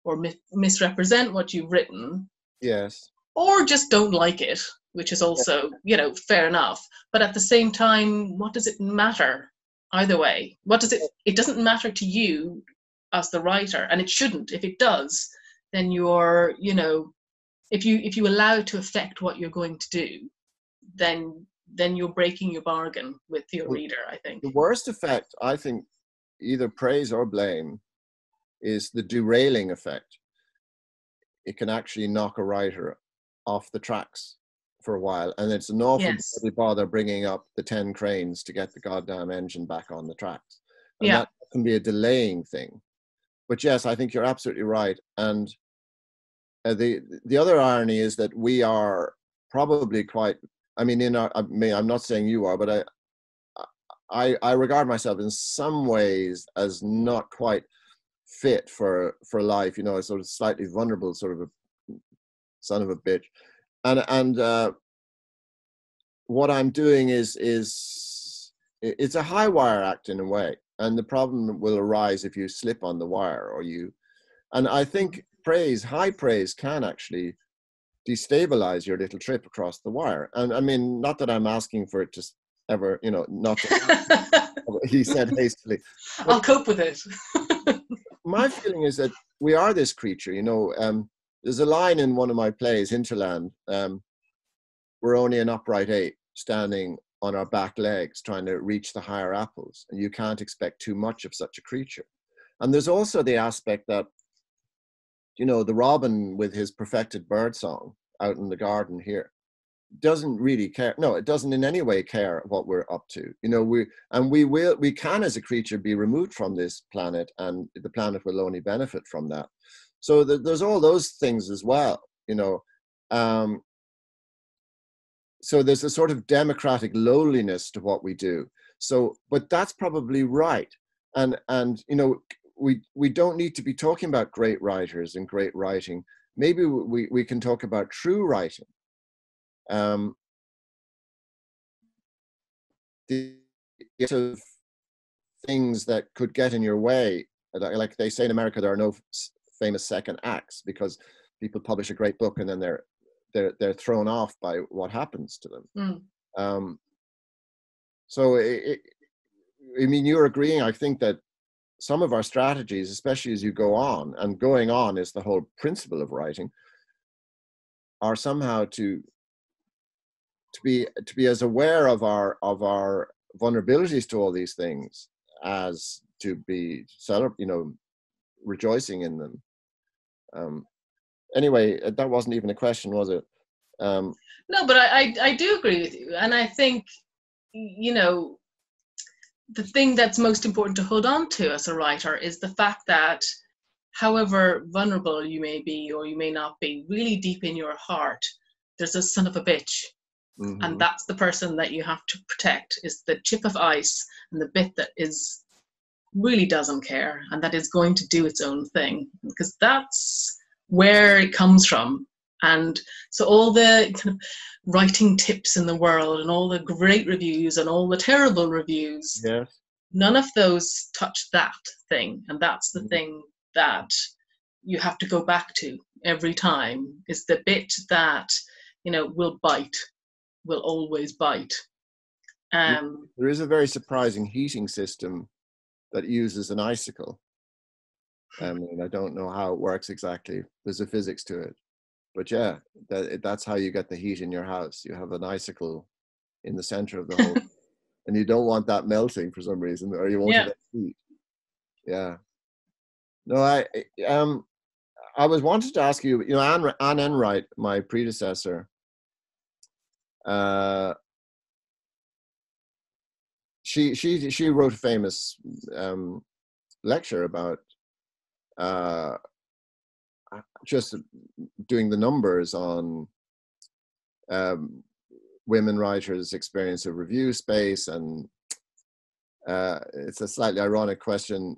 or misrepresent what you've written.
Yes.
Or just don't like it, which is also, you know, fair enough. But at the same time, what does it matter either way? It doesn't matter to you as the writer, and it shouldn't. If it does, then you're, you know, if you allow it to affect what you're going to do, then you're breaking your bargain with your reader, I think.
The worst effect, I think, either praise or blame, is the derailing effect. It can actually knock a writer off the tracks for a while, and it's an awful bother bringing up the 10 cranes to get the goddamn engine back on the tracks. And that can be a delaying thing. But yes, I think you're absolutely right. And the other irony is that we are probably quite, I mean, I'm not saying you are, but I regard myself in some ways as not quite fit for life, you know, a sort of slightly vulnerable sort of a son of a bitch. And what I'm doing is it's a high wire act in a way, and the problem will arise if you slip on the wire and I think high praise can actually destabilize your little trip across the wire. And I mean, not that I'm asking for it to ever, you know, not to, he said hastily.
I'll cope with it.
My feeling is that we are this creature, you know. There's a line in one of my plays, Hinterland, we're only an upright ape standing on our back legs trying to reach the higher apples, and you can't expect too much of such a creature. And there's also the aspect that, you know, the robin with his perfected bird song out in the garden here doesn't really care. No, it doesn't in any way care what we're up to. You know, we can as a creature be removed from this planet, and the planet will only benefit from that. So there's all those things as well, you know. So there's a sort of democratic lowliness to what we do. So, but that's probably right. And you know, we don't need to be talking about great writers and great writing. Maybe we can talk about true writing. The sort of things that could get in your way, like they say in America, there are no famous second acts, because people publish a great book and then they're thrown off by what happens to them. So I mean, you're agreeing, I think, that some of our strategies, especially as you go on, and going on is the whole principle of writing, are somehow to be as aware of our vulnerabilities to all these things as to be rejoicing in them. Anyway, that wasn't even a question, was it?
No, but I do agree with you, and I think, the thing that's most important to hold on to as a writer is the fact that however vulnerable you may be or you may not be, really deep in your heart, there's a son of a bitch. Mm-hmm. And that's the person that you have to protect, is the chip of ice and the bit that really doesn't care and that is going to do its own thing, because that's where it comes from. And so all the kind of writing tips in the world and all the great reviews and all the terrible reviews,
yes,
none of those touch that thing. And that's the thing that you have to go back to every time, is the bit that, will bite, will always bite.
There is a very surprising heating system that uses an icicle. I mean, I don't know how it works exactly. There's a physics to it. But yeah, that's how you get the heat in your house. You have an icicle in the center of the hole, and you don't want that melting for some reason, or you won't have heat. Yeah. No, I was wanted to ask you. Anne Enright, my predecessor. She wrote a famous lecture about just doing the numbers on women writers' experience of review space, and it's a slightly ironic question,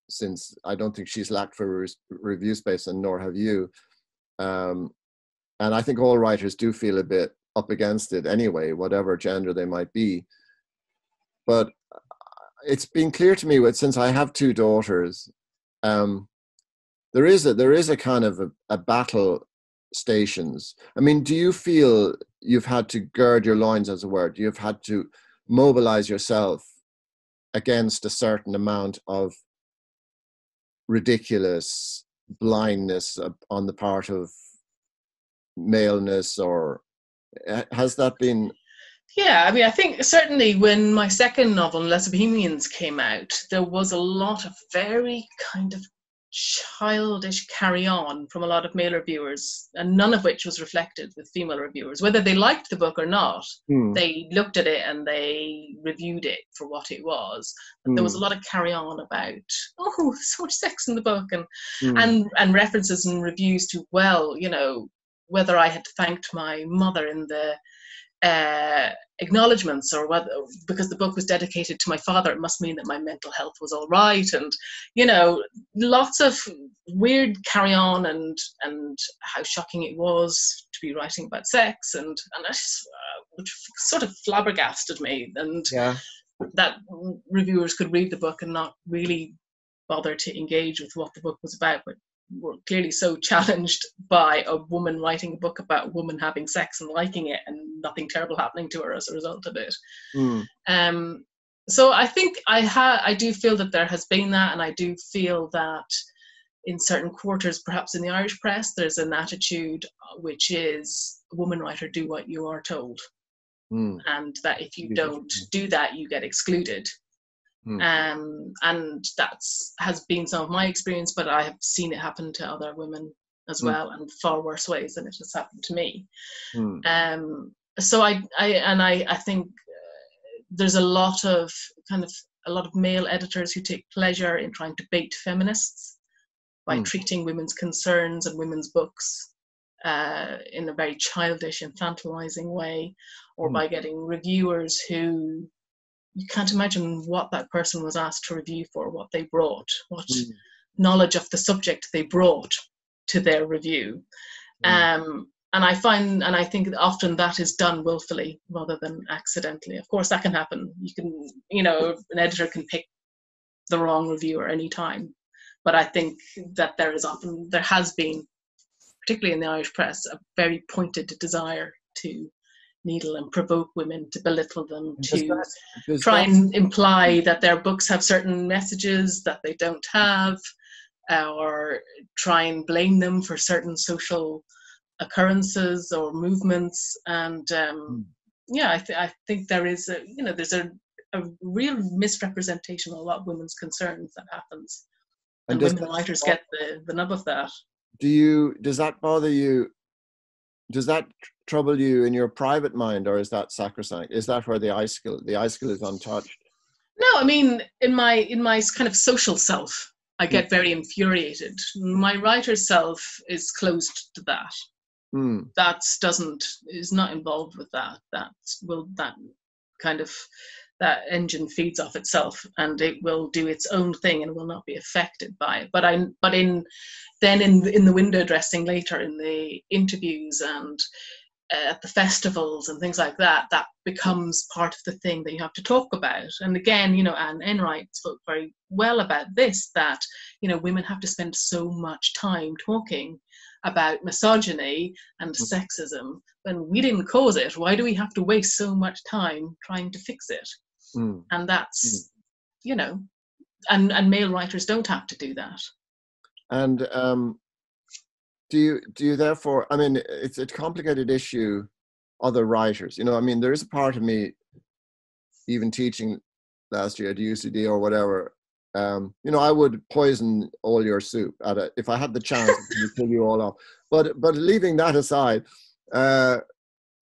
since I don't think she's lacked for review space, and nor have you. And I think all writers do feel a bit up against it anyway, whatever gender they might be. But it's been clear to me, since I have two daughters, there is a kind of a battle stations. I mean, do you feel you've had to gird your loins, as it were? You've had to mobilize yourself against a certain amount of ridiculous blindness on the part of maleness, or has that been?
Yeah, I mean, I think certainly when my second novel, Lesser Bohemians, came out, there was a lot of very kind of childish carry-on from a lot of male reviewers, and none of which was reflected with female reviewers. Whether they liked the book or not, they looked at it and they reviewed it for what it was. But there was a lot of carry-on about, so much sex in the book, and references and reviews to, whether I had thanked my mother in the acknowledgements, or whether, because the book was dedicated to my father, it must mean that my mental health was all right, and lots of weird carry on, and how shocking it was to be writing about sex, and which sort of flabbergasted me, and that reviewers could read the book and not really bother to engage with what the book was about, but were clearly so challenged by a woman writing a book about a woman having sex and liking it and nothing terrible happening to her as a result of it. So I think I do feel that there has been that, and I do feel that in certain quarters, perhaps in the Irish press, there's an attitude which is, woman writer, do what you are told, and that if you don't do that, you get excluded. And that has been some of my experience, but I have seen it happen to other women as well, and far worse ways than it has happened to me. So I think there's a lot of male editors who take pleasure in trying to bait feminists by treating women's concerns and women's books in a very childish, infantilizing way, or by getting reviewers who you can't imagine what that person was asked to review for, what they brought, what knowledge of the subject they brought to their review. And I think often that is done willfully rather than accidentally. Of course, that can happen. You can, an editor can pick the wrong reviewer any time. But I think that there has been particularly in the Irish press, a very pointed desire to needle and provoke women, to belittle them, to try and imply that their books have certain messages that they don't have, or try and blame them for certain social occurrences or movements. And I think there is there's a real misrepresentation of a lot of women's concerns that happens, and women writers get the nub of that.
Does that bother you? Does that trouble you in your private mind, or is that sacrosanct? Is that where the icicle is untouched?
No, I mean, in my kind of social self, I get very infuriated. My writer self is closed to that. That is not involved with that. That engine feeds off itself, and it will do its own thing and will not be affected by it. But in the window dressing later, in the interviews and at the festivals and things like that, that becomes part of the thing that you have to talk about. And again, Anne Enright spoke very well about this, that, women have to spend so much time talking about misogyny and sexism when we didn't cause it. Why do we have to waste so much time trying to fix it? And that's, and male writers don't have to do that.
And do you therefore, I mean, it's a complicated issue, other writers, there is a part of me, even teaching last year at UCD or whatever, I would poison all your soup if I had the chance to kill you all off. But leaving that aside,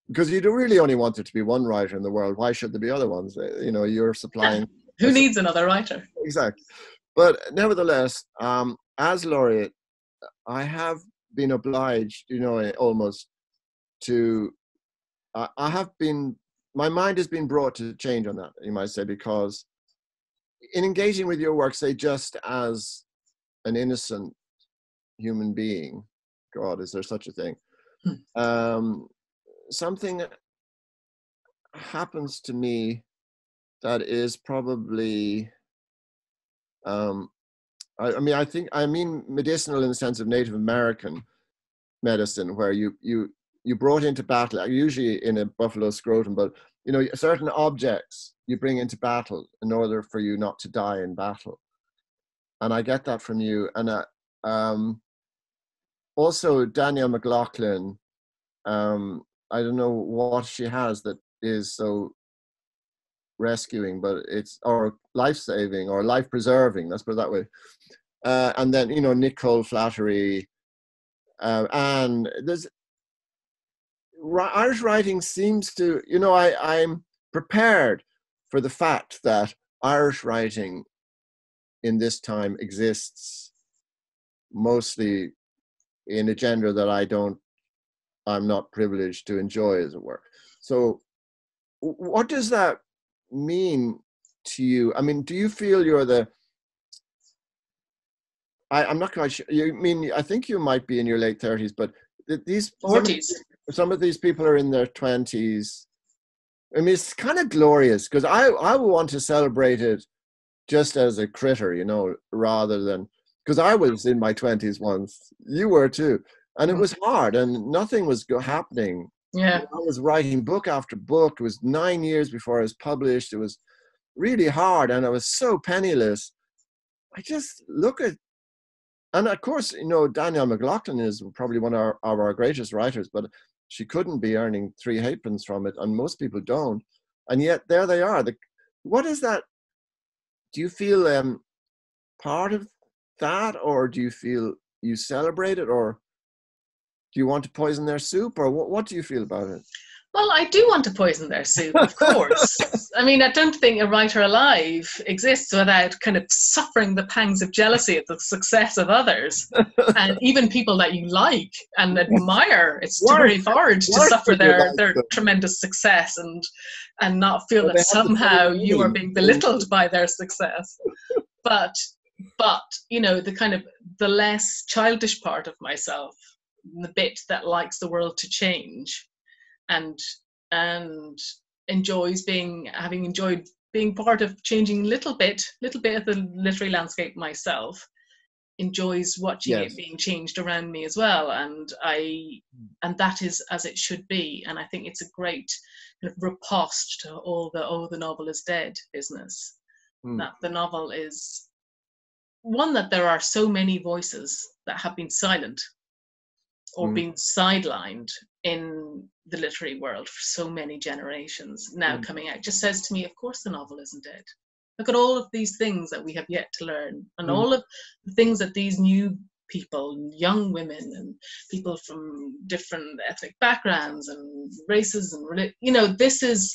because you don't really only want there to be one writer in the world. Why should there be other ones? You're supplying.
Who needs another writer?
Exactly. But nevertheless, as Laureate, I have been obliged, almost to. My mind has been brought to change on that, you might say, because in engaging with your work, say, just as an innocent human being, God, is there such a thing? Something happens to me that is probably, I mean medicinal in the sense of Native American medicine, where you brought into battle, usually in a buffalo scrotum, but certain objects you bring into battle in order for you not to die in battle. And I get that from you. And also Danielle McLaughlin, I don't know what she has that is so rescuing, but or life-saving or life-preserving, let's put it that way. And then, Nicole Flattery, and there's Irish writing seems to, I'm prepared for the fact that Irish writing in this time exists mostly in a genre that I'm not privileged to enjoy, as it were. So what does that mean to you? I mean, do you feel you're I'm not quite sure. I think you might be in your late 30s, but these
40s.
Some of these people are in their 20s. I mean, it's kind of glorious, because I would want to celebrate it just as a critter, rather than, because I was in my 20s once. You were too. And it was hard, and nothing was happening.
Yeah.
I was writing book after book. It was 9 years before I was published. It was really hard, and I was so penniless. I just look at, and of course, Danielle McLaughlin is probably one of our greatest writers, but she couldn't be earning 3 halfpence from it, and most people don't. And yet there they are. What is that? Do you feel part of that, or do you feel you celebrate it, or do you want to poison their soup, or what do you feel about it?
Well, I do want to poison their soup, of course. I mean, I don't think a writer alive exists without kind of suffering the pangs of jealousy at the success of others. And even people that you like and admire, it's very hard to suffer their tremendous success and not feel that somehow you are being belittled by their success. But the kind of the less childish part of myself, the bit that likes the world to change, and having enjoyed being part of changing little bit of the literary landscape myself, enjoys watching it
Yes.
being changed around me as well, and that is as it should be. And I think it's a great kind of riposte to all the the novel is dead business. That the novel is one, that there are so many voices that have been silent or been sidelined in the literary world for so many generations now coming out, just says to me, of course the novel isn't dead. Look at all of these things that we have yet to learn, and all of the things that these new people, young women and people from different ethnic backgrounds and races and, you know, this is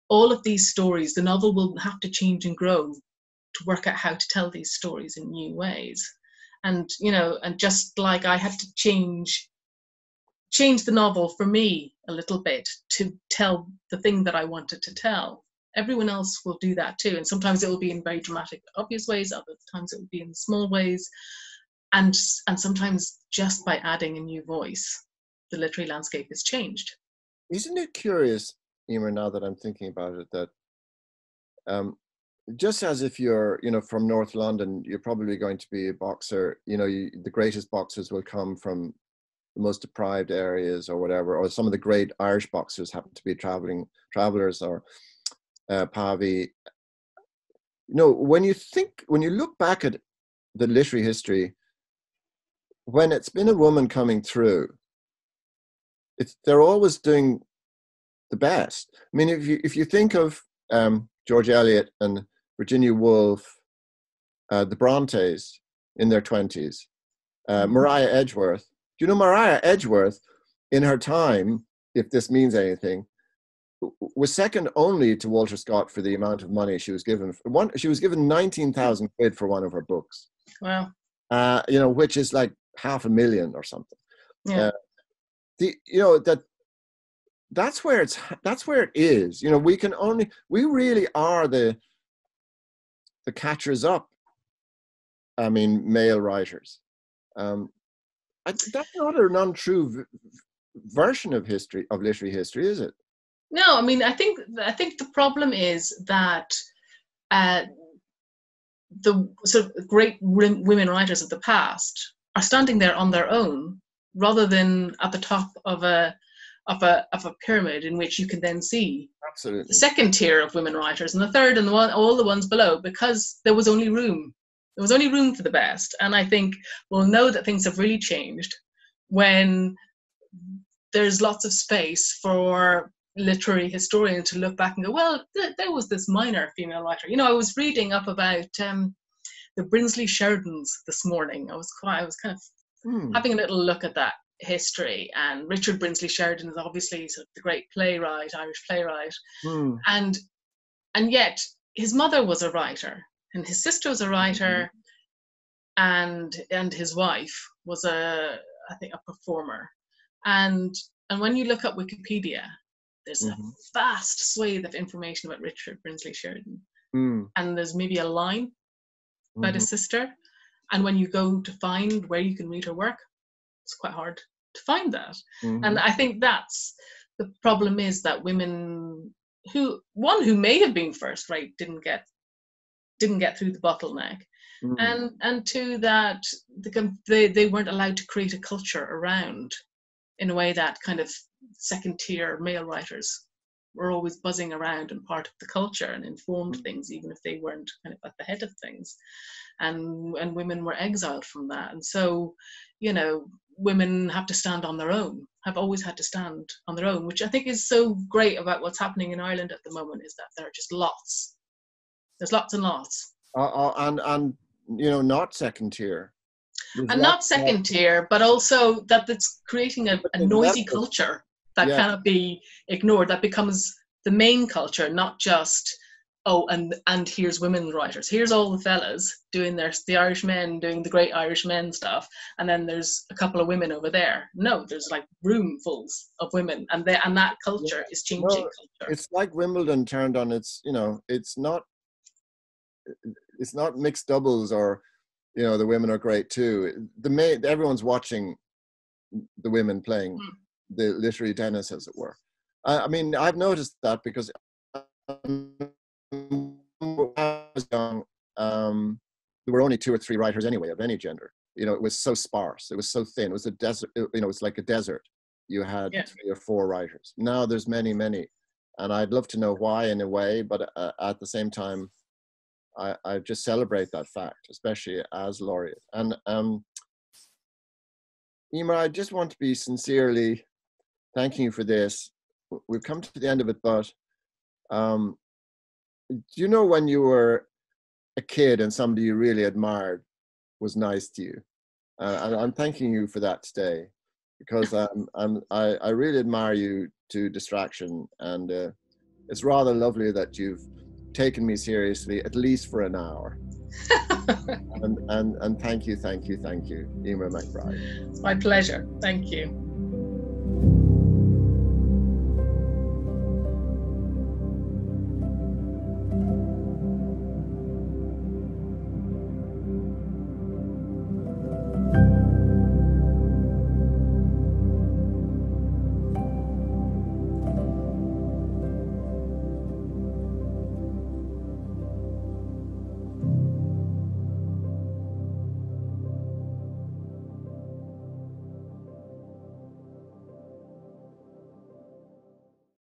all of these stories. The novel will have to change and grow to work out how to tell these stories in new ways. And, you know, and just like I had to change the novel for me a little bit to tell the thing that I wanted to tell, everyone else will do that too. And sometimes it will be in very dramatic, obvious ways, other times it will be in small ways. And sometimes just by adding a new voice, the literary landscape is changed.
Isn't it curious, Eimear, now that I'm thinking about it, that just as if you're, you know, from North London, you're probably going to be a boxer, you know, the greatest boxers will come from the most deprived areas or whatever, or some of the great Irish boxers happen to be travelers or Pavi. You know, when you look back at the literary history, when it's been a woman coming through, they're always doing the best. I mean, if you think of George Eliot and Virginia Woolf, the Brontes in their 20s, Maria Edgeworth. Do you know Maria Edgeworth, in her time, if this means anything, was second only to Walter Scott for the amount of money she was given. She was given 19,000 quid for one of her books.
Wow.
You know, which is like $500,000 or something.
Yeah.
You know, that's where it is. You know, we really are the catchers up. I mean, male writers. That's not an untrue version of literary history, is it?
No, I mean, I think the problem is that the sort of great women writers of the past are standing there on their own, rather than at the top of a pyramid in which you can then see
Absolutely
the second tier of women writers and the third and all the ones below, because there was only room. There was only room for the best. And I think we'll know that things have really changed when there's lots of space for literary historians to look back and go, well, there was this minor female writer. You know, I was reading up about the Brinsley Sheridans this morning. I was kind of having a little look at that history, and Richard Brinsley Sheridan is obviously sort of the great playwright, Irish playwright, and yet his mother was a writer, and his sister was a writer, and his wife was I think a performer, and when you look up Wikipedia, there's a vast swathe of information about Richard Brinsley Sheridan, and there's maybe a line about his sister, and when you go to find where you can read her work, it's quite hard to find that. And I think that's the problem, is that women who may have been first, right, didn't get through the bottleneck, and two, that they weren't allowed to create a culture around in a way that kind of second tier male writers were always buzzing around and part of the culture and informed things, even if they weren't kind of at the head of things, and women were exiled from that. And so, you know, women have to stand on their own, have always had to stand on their own, which I think is so great about what's happening in Ireland at the moment, is that there are just lots. There's lots and lots.
And you know, not second tier.
And not second tier, but also that it's creating a noisy culture that cannot be ignored, that becomes the main culture, not just, oh, and here's women writers. Here's all the fellas doing the Irish men doing the great Irish men stuff, and then there's a couple of women over there. No, there's like roomfuls of women, and that culture is changing culture.
It's like Wimbledon turned on its, you know, it's not mixed doubles, or, you know, the women are great too. Everyone's watching the women playing the literary tennis, as it were. I mean, I've noticed that because when I was young, there were only 2 or 3 writers anyway of any gender. You know, it was so sparse. It was so thin. It was a desert. You know, it's like a desert. You had 3 or 4 writers. Now there's many, many. And I'd love to know why in a way, but at the same time, I just celebrate that fact, especially as laureate. And Eimear, I just want to be sincerely thanking you for this. We've come to the end of it, but do you know when you were a kid and somebody you really admired was nice to you? And I'm thanking you for that today, because I really admire you to distraction, and it's rather lovely that you've taken me seriously, at least for an hour. and thank you, Eimear McBride.
It's my pleasure. Thank you.